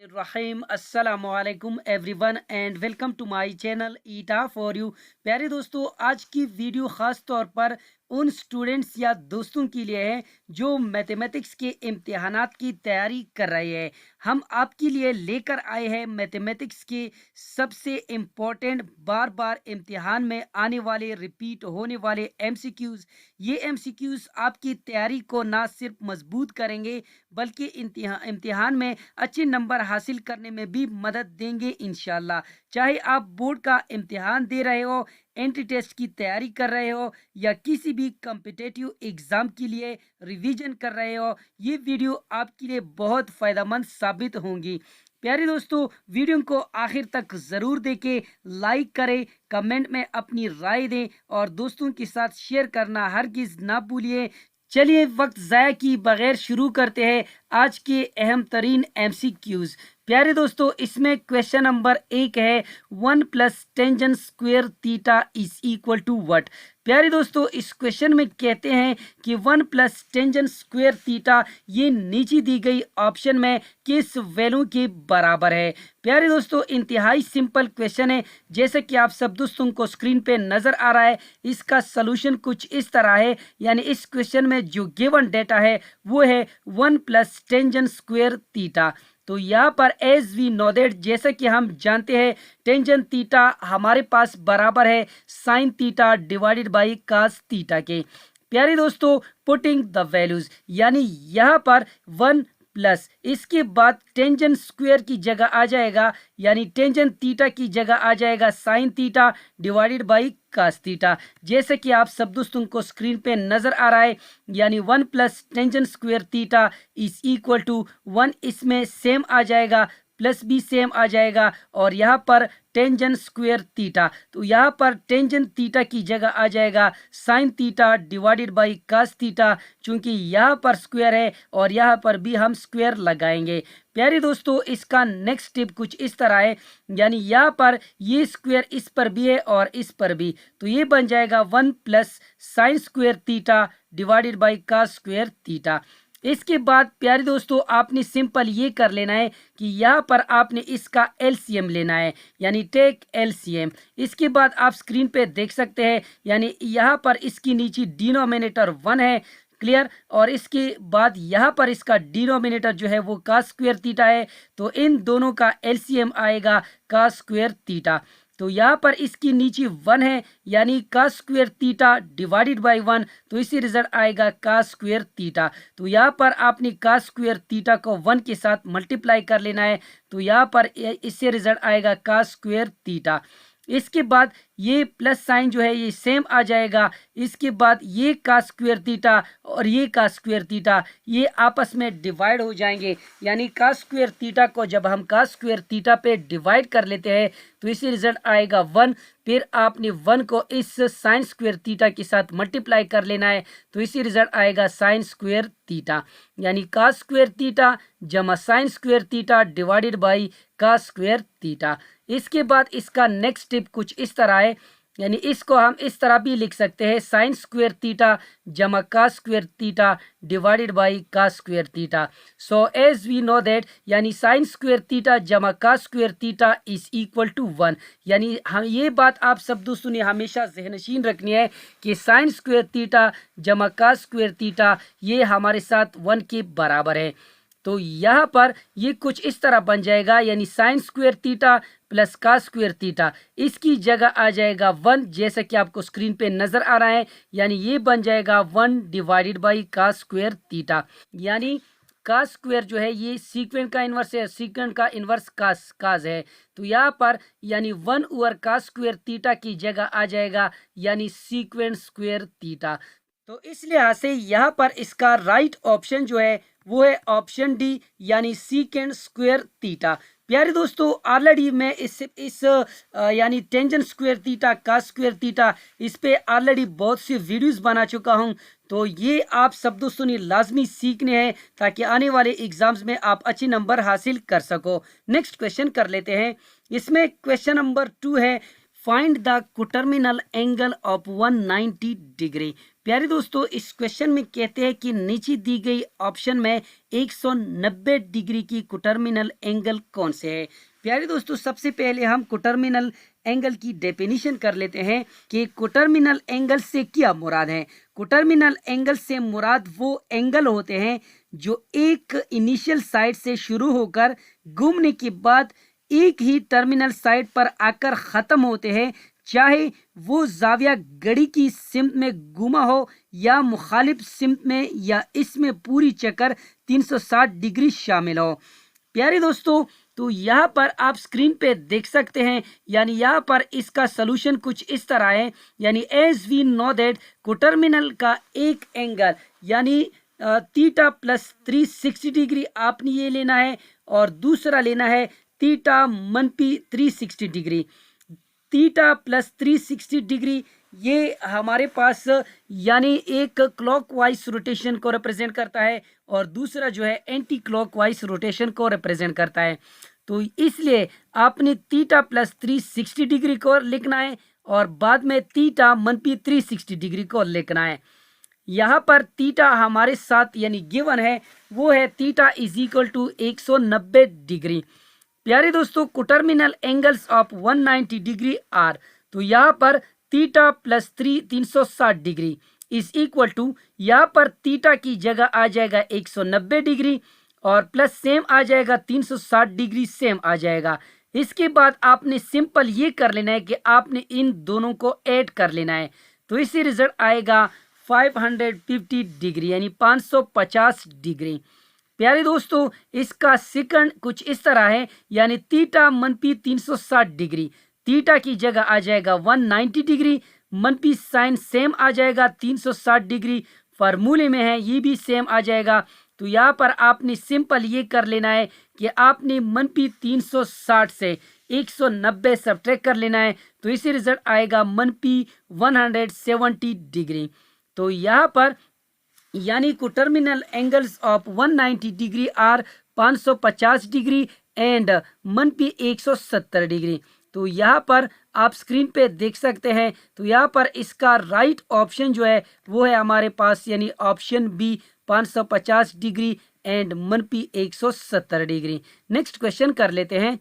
रहीम अस्सलाम वालेकुम everyone and welcome to my channel Eta for you. प्यारे दोस्तों, आज की वीडियो ख़ास तौर पर उन स्टूडेंट्स या दोस्तों के लिए है जो मैथमेटिक्स के इम्तिहानात की तैयारी कर रहे हैं। हम आपके लिए लेकर आए हैं मैथमेटिक्स के सबसे इम्पोर्टेंट बार बार इम्तिहान में आने वाले रिपीट होने वाले एमसीक्यूज़। ये एमसीक्यूज़ आपकी तैयारी को ना सिर्फ मजबूत करेंगे बल्कि इम्तिहान में अच्छे नंबर हासिल करने में भी मदद देंगे इंशाल्लाह। चाहे आप बोर्ड का इम्तिहान दे रहे हो, एंट्री टेस्ट की तैयारी कर रहे हो या किसी भी कॉम्पिटिटिव एग्ज़ाम के लिए रिवीजन कर रहे हो, ये वीडियो आपके लिए बहुत फ़ायदेमंद साबित होंगी। प्यारे दोस्तों, वीडियो को आखिर तक ज़रूर देखें, लाइक करें, कमेंट में अपनी राय दें और दोस्तों के साथ शेयर करना हरगिज़ ना भूलिए। चलिए वक्त ज़ाया की बगैर शुरू करते हैं आज के अहम तरीन एमसीक्यूज़। प्यारे दोस्तों, इसमें क्वेश्चन नंबर 1 है 1 plus tangent square theta is equal to what. प्यारे दोस्तों, इस क्वेश्चन में कहते हैं कि 1 प्लस टेंजेंट स्क्वायर थीटा ये नीचे दी गई ऑप्शन में किस वैल्यू के बराबर है। प्यारे दोस्तों, इंतहाई सिंपल क्वेश्चन है, जैसे कि आप सब दोस्तों को स्क्रीन पे नज़र आ रहा है। इसका सलूशन कुछ इस तरह है, यानी इस क्वेश्चन में जो गिवन डेटा है वो है 1 प्लस टेंजेंट स्क्वायर थीटा। तो यहाँ पर एज वी नो दैट, जैसे कि हम जानते हैं टेंजेंट थीटा हमारे पास बराबर है sine theta divided by cos theta के। प्यारे दोस्तों, पुटिंग द वैल्यूज, यानी यहाँ पर 1 प्लस इसके बाद टेंजेंट स्क्वायर की जगह आ जाएगा, यानी टेंजेंट थीटा की जगह आ जाएगा sine theta divided by cos theta, जैसे कि आप सब दोस्तों को स्क्रीन पे नजर आ रहा है। यानी 1 plus tangent square theta is equal to 1, इसमें सेम आ जाएगा, प्लस भी सेम आ जाएगा, और यहाँ पर टेंजेंट स्क्वायर थीटा, तो यहाँ पर टेंजेंट थीटा की जगह आ जाएगा sine theta divided by cos theta, चूंकि यहाँ पर स्क्वायर है और यहाँ पर भी हम स्क्वायर लगाएंगे। प्यारे दोस्तों, इसका नेक्स्ट स्टेप कुछ इस तरह है, यानी यहाँ पर ये स्क्वायर इस पर भी है और इस पर भी, तो ये बन जाएगा 1 plus sine square theta divided by cos square theta. इसके बाद प्यारे दोस्तों, आपने सिंपल ये कर लेना है कि यहाँ पर आपने इसका एलसीएम लेना है, यानी टेक एलसीएम। इसके बाद आप स्क्रीन पे देख सकते हैं, यानी यहाँ पर इसकी नीचे डिनोमिनेटर 1 है, क्लियर, और इसके बाद यहाँ पर इसका डिनोमिनेटर जो है वो कास स्क्वायर थीटा है, तो इन दोनों का एलसीएम आएगा कास स्क्वायर थीटा। तो यहाँ पर इसकी नीचे 1 है, यानी cos square theta divided by 1, तो इसी रिजल्ट आएगा कास स्क्वायर थीटा। तो यहाँ पर आपने कास स्क्वायर थीटा को 1 के साथ मल्टीप्लाई कर लेना है, तो यहाँ पर इससे रिजल्ट आएगा कास स्क्वायर थीटा। इसके बाद ये प्लस साइन जो है ये सेम आ जाएगा। इसके बाद ये कास स्क्वायर थीटा और ये कास स्क्वायर थीटा ये आपस में डिवाइड हो जाएंगे, यानी कास स्क्वायर थीटा को जब हम कास स्क्वायर थीटा पे डिवाइड कर लेते हैं तो इसी रिजल्ट आएगा 1। फिर आपने 1 को इस साइन स्क्वायर थीटा के साथ मल्टीप्लाई कर लेना है, तो इसी रिजल्ट आएगा साइन स्क्वायर थीटा, यानी कास स्क्वायर थीटा जमा sine square theta divided by cos square theta. इसके बाद इसका नेक्स्ट स्टेप कुछ इस तरह है, यानी इसको हम इस तरह भी लिख सकते हैं साइन स्क्वायर थीटा जमा cos square theta divided by cos square theta. So as we know that, यानी साइन स्क्वायर थीटा जमा cos square theta is equal to 1। यानी हम ये बात आप सब दोस्तों ने हमेशा ज़हनशीन रखनी है कि साइन स्क्वायर थीटा जमा कास स्क्वायर थीटा ये हमारे साथ 1 के बराबर है। तो यहाँ पर ये कुछ इस तरह बन जाएगा, यानी sine square theta plus cos square theta, इसकी जगह आ जाएगा 1, जैसा कि आपको स्क्रीन पे नजर आ रहा है, यानी ये बन जाएगा 1 divided by cos square theta. यानी कास स्क्वायर जो है ये सीक्वेंट का इन्वर्स है, सीक्वेंट का इन्वर्स कास है, तो यहाँ पर यानी 1 ओवर कास स्क्वायर थीटा की जगह आ जाएगा यानी सीक्वेंट स्क्वायर थीटा। तो इस लिहाज से यहाँ पर इसका राइट ऑप्शन जो है वो है ऑप्शन डी, यानी सीकेंड स्क्वायर थीटा। प्यारे दोस्तों, ऑलरेडी मैं इस यानी tangent square theta cos square theta इस पे ऑलरेडी बहुत सी वीडियोस बना चुका हूं, तो ये आप सब दोस्तों ने लाजमी सीखने हैं ताकि आने वाले एग्जाम्स में आप अच्छे नंबर हासिल कर सको। नेक्स्ट क्वेश्चन कर लेते हैं। इसमें क्वेश्चन नंबर 2 है find the coterminal angle of 190 degree. प्यारे दोस्तों, इस क्वेश्चन में कहते हैं कि नीचे दी गई ऑप्शन में 190 डिग्री की कोटर्मिनल एंगल कौन से है। प्यारे दोस्तों, सबसे पहले हम कोटर्मिनल एंगल की डेफिनेशन कर लेते हैं कि कोटर्मिनल एंगल से क्या मुराद है। कोटर्मिनल एंगल से मुराद वो एंगल होते हैं जो एक इनिशियल साइड से शुरू होकर घूमने के बाद एक ही टर्मिनल साइड पर आकर ख़त्म होते हैं, चाहे वो जाविया घड़ी की सिमत में घुमा हो या मुखालिफ सिमत में, या इसमें पूरी चक्कर 360 डिग्री शामिल हो। प्यारे दोस्तों, तो यहाँ पर आप स्क्रीन पे देख सकते हैं, यानी यहाँ पर इसका सलूशन कुछ इस तरह है। यानी as we know that coterminal का एक एंगल यानी थीटा प्लस 360 डिग्री आपने ये लेना है, और दूसरा लेना है theta minus 360 degree. Theta plus 360 degree ये हमारे पास यानी एक क्लॉकवाइज रोटेशन को रिप्रेजेंट करता है, और दूसरा जो है एंटी क्लॉकवाइज रोटेशन को रिप्रेजेंट करता है। तो इसलिए आपने थीटा प्लस 360 डिग्री को लिखना है, और बाद में थीटा मनपी 360 डिग्री को लिखना है। यहाँ पर थीटा हमारे साथ यानी गिवन है, वो है theta is equal to 190 degree. प्यारे दोस्तों, coterminal angles of 190 degree are, तो यहाँ पर theta plus 360 degree is equal to, यहाँ पर थीटा की जगह आ जाएगा 190 डिग्री, और प्लस सेम आ जाएगा 360 डिग्री सेम आ जाएगा। इसके बाद आपने सिंपल ये कर लेना है कि आपने इन दोनों को ऐड कर लेना है, तो इससे रिजल्ट आएगा 550 डिग्री यानी 550 डिग्री। प्यारे दोस्तों, इसका सेकंड कुछ इस तरह है, यानी थीटा मनपी 360 डिग्री, थीटा की जगह आ जाएगा 190 डिग्री, मनपी साइन सेम आ जाएगा 360 डिग्री, फार्मूले में है ये भी सेम आ जाएगा। तो यहाँ पर आपने सिंपल ये कर लेना है कि आपने मनपी 360 से 190 सब्ट्रैक्ट कर लेना है, तो इसी रिजल्ट आएगा मनपी 170 डिग्री। तो यहाँ पर यानी coterminal angles of 190 degree are 550 degree and minus 170 degree. तो यहाँ पर आप स्क्रीन पे देख सकते हैं, तो यहाँ पर इसका राइट ऑप्शन जो है वो है हमारे पास यानी option B 550 degree and minus 170 degree. Next question कर लेते हैं।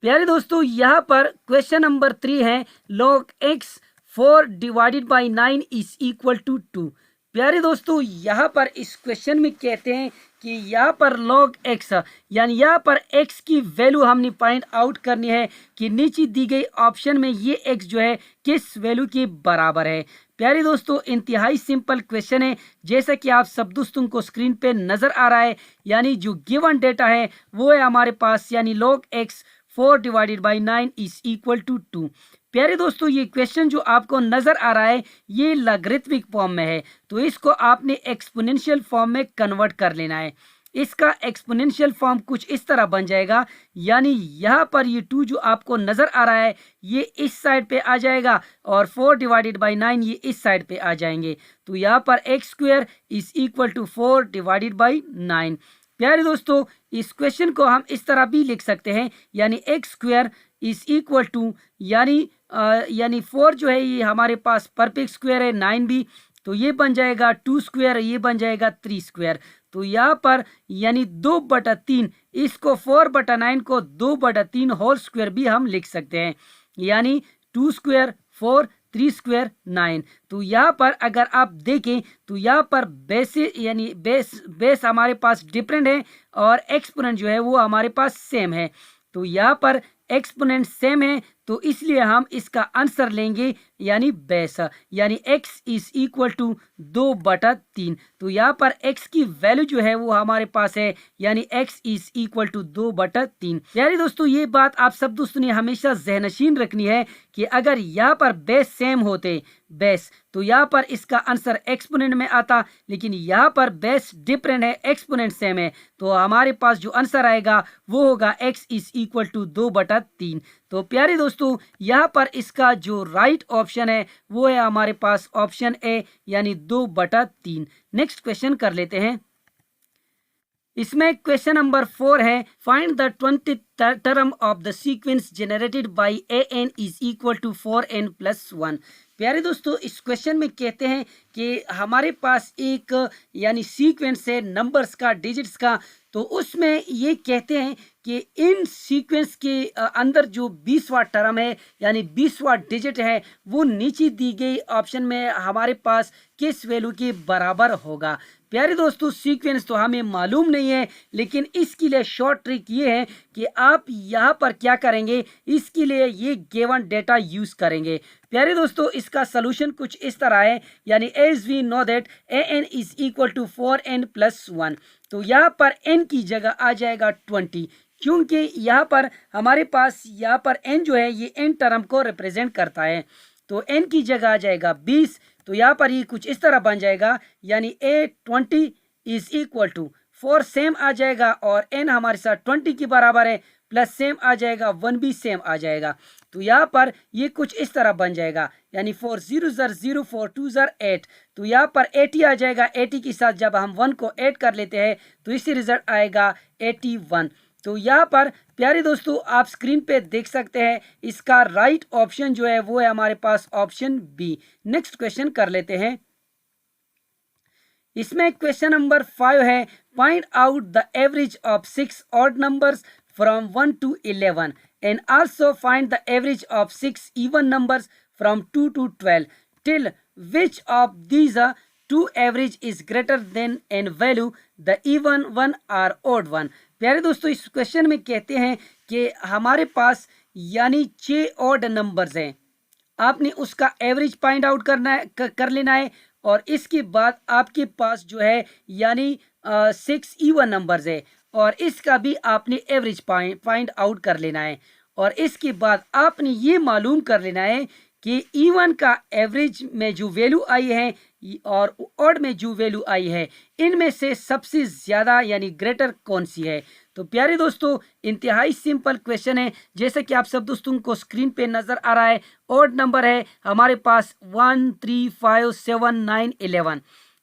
प्यारे दोस्तों, यहाँ पर क्वेश्चन नंबर 3 है, log x 4 divided by 9 is equal to 2। प्यारे दोस्तों, यहाँ पर इस क्वेश्चन में कहते हैं कि यहाँ पर log x यानी यहाँ पर x की वैल्यू हमने फाइंड आउट करनी है कि नीचे दी गई ऑप्शन में ये x जो है किस वैल्यू के बराबर है। प्यारे दोस्तों, इंतहाई सिंपल क्वेश्चन है, जैसा कि आप सब दोस्तों को स्क्रीन पे नज़र आ रहा है। यानी जो गिवन डेटा है वो है हमारे पास यानी log x 4 divided by 9 is equal to 2। प्यारे दोस्तों, ये क्वेश्चन जो आपको नज़र आ रहा है ये लॉगरिथमिक फॉर्म में है, तो इसको आपने एक्सपोनेंशियल फॉर्म में कन्वर्ट कर लेना है। इसका एक्सपोनेंशियल फॉर्म कुछ इस तरह बन जाएगा, यानी यहाँ पर ये 2 जो आपको नज़र आ रहा है ये इस साइड पे आ जाएगा, और 4 डिवाइडेड बाई 9 ये इस साइड पे आ जाएंगे। तो यहाँ पर x square is equal to 4 divided by 9। प्यारे दोस्तों, इस क्वेश्चन को हम इस तरह भी लिख सकते हैं, यानी x square is equal to यानी 4 जो है ये हमारे पास परफेक्ट स्क्वायर है 9 भी, तो ये बन जाएगा 2 स्क्वायर, ये बन जाएगा 3 स्क्वायर। तो यहाँ पर यानी 2/3, इसको 4/9 को 2/3 होल स्क्वायर भी हम लिख सकते हैं, यानी 2 स्क्वायर 4 3 स्क्वायर 9। तो यहाँ पर अगर आप देखें तो यहाँ पर बेस हमारे पास डिफरेंट है, और एक्सपोनेंट जो है वो हमारे पास सेम है। तो यहाँ पर एक्सपोनेंट सेम है, तो इसलिए हम इसका आंसर लेंगे यानी बेस, यानी x इज इक्वल टू 2/3। तो यहाँ पर x की वैल्यू जो है वो हमारे पास है यानी x इज इक्वल टू 2/3। यानी दोस्तों, ये बात आप सब दोस्तों ने हमेशा ज़हनशीन रखनी है कि अगर यहाँ पर बेस सेम होते तो यहाँ पर इसका आंसर एक्सपोनेंट में आता, लेकिन यहाँ पर बेस डिफरेंट है, एक्सपोनेंट सेम है, तो हमारे पास जो आंसर आएगा वो होगा x इज इक्वल टू 2/3। तो प्यारे दोस्तों, यहाँ पर इसका जो राइट ऑप्शन है वो है हमारे पास ऑप्शन ए यानी 2/3। नेक्स्ट क्वेश्चन कर लेते हैं। इसमें क्वेश्चन नंबर 4 है, find the 20th term of the sequence generated by an is equal to 4n + 1। प्यारे दोस्तों, इस क्वेश्चन में कहते हैं कि हमारे पास एक यानी सीक्वेंस है नंबर्स का, डिजिट्स का। तो उसमें ये कहते हैं कि इन सीक्वेंस के अंदर जो 20वां टर्म है यानी 20वां डिजिट है वो नीचे दी गई ऑप्शन में हमारे पास किस वैल्यू के बराबर होगा। प्यारे दोस्तों, सीक्वेंस तो हमें मालूम नहीं है, लेकिन इसके लिए शॉर्ट ट्रिक ये है कि आप यहाँ पर क्या करेंगे, इसके लिए ये गिवन डेटा यूज़ करेंगे। प्यारे दोस्तों, इसका सलूशन कुछ इस तरह है, यानी as we know that an is equal to 4n+1। तो यहाँ पर n की जगह आ जाएगा 20, क्योंकि यहाँ पर हमारे पास यहाँ पर n जो है ये n टर्म को रिप्रेजेंट करता है। तो n की जगह आ जाएगा 20। तो यहाँ पर ये कुछ इस तरह बन जाएगा, यानी a20 is equal to 4 same आ जाएगा और n हमारे साथ 20 के बराबर है, प्लस सेम आ जाएगा, 1 भी सेम आ जाएगा। तो यहाँ पर ये कुछ इस तरह बन जाएगा, यानी 4 0 0 4 2 8। तो यहाँ पर 80 आ जाएगा। 80 के साथ जब हम 1 को ऐड कर लेते हैं तो इसी रिजल्ट आएगा 81। तो यहाँ पर प्यारे दोस्तों आप स्क्रीन पे देख सकते हैं, इसका राइट ऑप्शन जो है वो है हमारे पास ऑप्शन बी। नेक्स्ट क्वेश्चन कर लेते हैं। इसमें क्वेश्चन नंबर 5 है, find out the average of 6 odd numbers from 1 to 11 and also find the average of 6 even numbers from 2 to 12 till which of these two average is greater than in value, the even one or odd one। प्यारे दोस्तों, इस question में कहते हैं कि हमारे पास यानी 6 ऑड नंबर्स हैं, आपने उसका एवरेज फाइंड आउट करना है, कर लेना है, और इसके बाद आपके पास जो है यानी 6 इवन नंबर्स है और इसका भी आपने एवरेज फाइंड आउट कर लेना है। और इसके बाद आपने ये मालूम कर लेना है कि इवन का एवरेज में जो वैल्यू आई है और ऑड में जो वैल्यू आई है इनमें से सबसे ज़्यादा यानी ग्रेटर कौन सी है। तो प्यारे दोस्तों, इंतहाई सिंपल क्वेश्चन है, जैसे कि आप सब दोस्तों को स्क्रीन पे नज़र आ रहा है। ऑड नंबर है हमारे पास 1 3 5 7 9 11।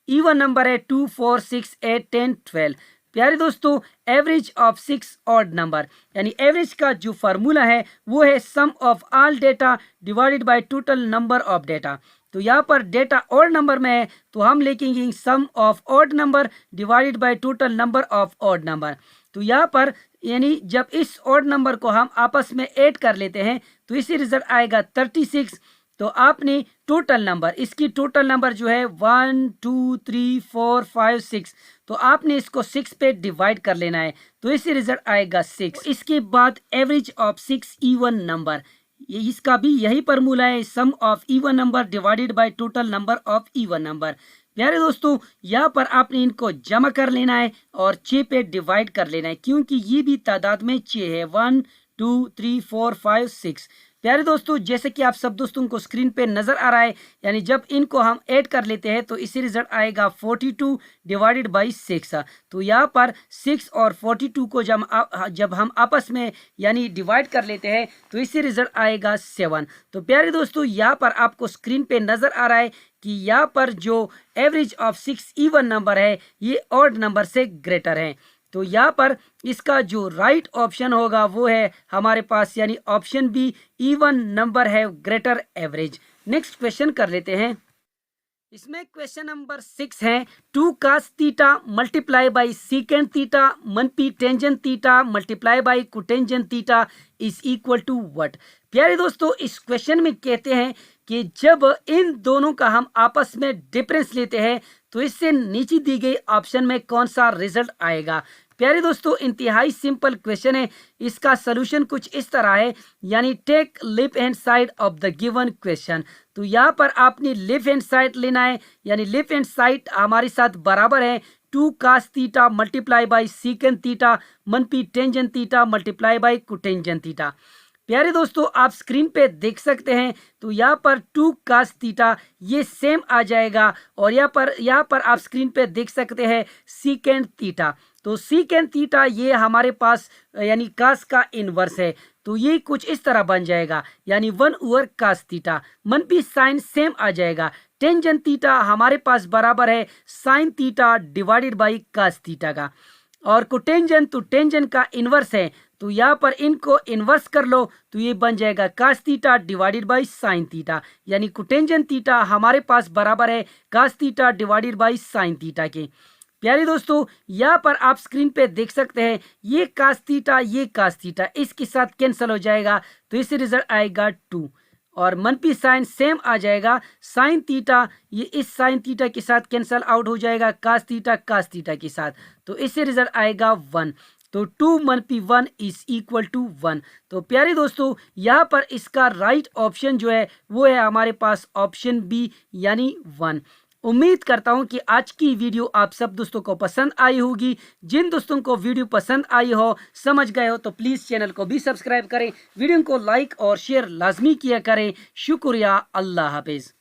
इवन नंबर है 2 4 6 8 10 12। प्यारे दोस्तों, एवरेज ऑफ 6 ऑड नंबर यानी एवरेज का जो फार्मूला है वो है sum of all data divided by total number of data. तो यहाँ पर डेटा ऑड नंबर में है तो हम लिखेंगे sum of odd number divided by total number of odd number. तो यहाँ पर यानी जब इस ऑड नंबर को हम आपस में ऐड कर लेते हैं तो इसी रिजल्ट आएगा 36। तो आपने टोटल नंबर, इसकी टोटल नंबर जो है 1 2 3 4 5 6, तो आपने इसको 6 पे डिवाइड कर लेना है तो इसी रिजल्ट आएगा 6। इसके बाद एवरेज ऑफ 6 इवन नंबर, ये इसका भी यही फार्मूला है, sum of even number divided by total number of even number. प्यारे दोस्तों, यहाँ पर आपने इनको जमा कर लेना है और 6 पे डिवाइड कर लेना है, क्योंकि ये भी तादाद में 6 है, 1 2 3 4 5 6। प्यारे दोस्तों, जैसे कि आप सब दोस्तों को स्क्रीन पे नज़र आ रहा है, यानी जब इनको हम ऐड कर लेते हैं तो इसी रिजल्ट आएगा 42 डिवाइडेड बाई 6। तो यहाँ पर 6 और 42 को जब हम आपस में यानी डिवाइड कर लेते हैं तो इसी रिजल्ट आएगा 7। तो प्यारे दोस्तों, यहाँ पर आपको स्क्रीन पे नज़र आ रहा है कि यहाँ पर जो एवरेज ऑफ 6 इवन नंबर है ये ऑड नंबर से ग्रेटर है। तो यहाँ पर इसका जो राइट ऑप्शन होगा वो है हमारे पास यानी ऑप्शन बी, इवन नंबर है ग्रेटर एवरेज। नेक्स्ट क्वेश्चन कर लेते हैं। इसमें क्वेश्चन नंबर 6 है, 2 cos theta multiply by secant theta minus tangent theta multiply by cotangent theta is equal to what. प्यारे दोस्तों, इस क्वेश्चन में कहते हैं कि जब इन दोनों का हम आपस में डिफरेंस लेते हैं तो इससे नीचे दी गई ऑप्शन में कौन सा रिजल्ट आएगा। प्यारे दोस्तों, इंतहाई सिंपल क्वेश्चन है, इसका सलूशन कुछ इस तरह है, यानी take left hand side of the given question. तो यहाँ पर आपने लेफ्ट हैंड साइड लेना है, यानी लेफ्ट हैंड साइड हमारे साथ बराबर है 2 cos theta multiply by secant theta minus tangent theta multiply by cotangent theta. प्यारे दोस्तों, आप स्क्रीन पे देख सकते हैं तो यहाँ पर 2 cos थीटा ये सेम आ जाएगा और यहाँ पर आप स्क्रीन पे देख सकते हैं सीकेंड थीटा। तो सीकेंड थीटा ये हमारे पास यानी cos का इनवर्स है, तो ये कुछ इस तरह बन जाएगा, यानी 1/cos थीटा मनपी साइन सेम आ जाएगा। टेंजेंट थीटा हमारे पास बराबर है sine theta divided by cos theta का, और कोटेंजेंट तो टेंजेंट का इन्वर्स है तो यहाँ पर इनको इन्वर्स कर लो तो ये बन जाएगा cos theta divided by sine theta, यानी कोटेंजेंट थीटा हमारे पास बराबर है cos theta divided by sine theta के। प्यारे दोस्तों यहाँ पर आप स्क्रीन पे देख सकते हैं ये कास थीटा इसके साथ कैंसिल हो जाएगा, तो इससे रिजल्ट आएगा 2 और मनपी साइन सेम आ जाएगा। साइन थीटा ये इस साइन थीटा के साथ कैंसिल आउट हो जाएगा कास थीटा के साथ, तो इससे रिजल्ट आएगा 1। तो 2 मनपी 1 इज इक्वल टू 1। तो प्यारे दोस्तों यहाँ पर इसका राइट ऑप्शन जो है वो है हमारे पास ऑप्शन बी यानी 1। उम्मीद करता हूं कि आज की वीडियो आप सब दोस्तों को पसंद आई होगी। जिन दोस्तों को वीडियो पसंद आई हो, समझ गए हो, तो प्लीज़ चैनल को भी सब्सक्राइब करें, वीडियो को लाइक और शेयर लाजमी किया करें। शुक्रिया, अल्लाह हाफिज़।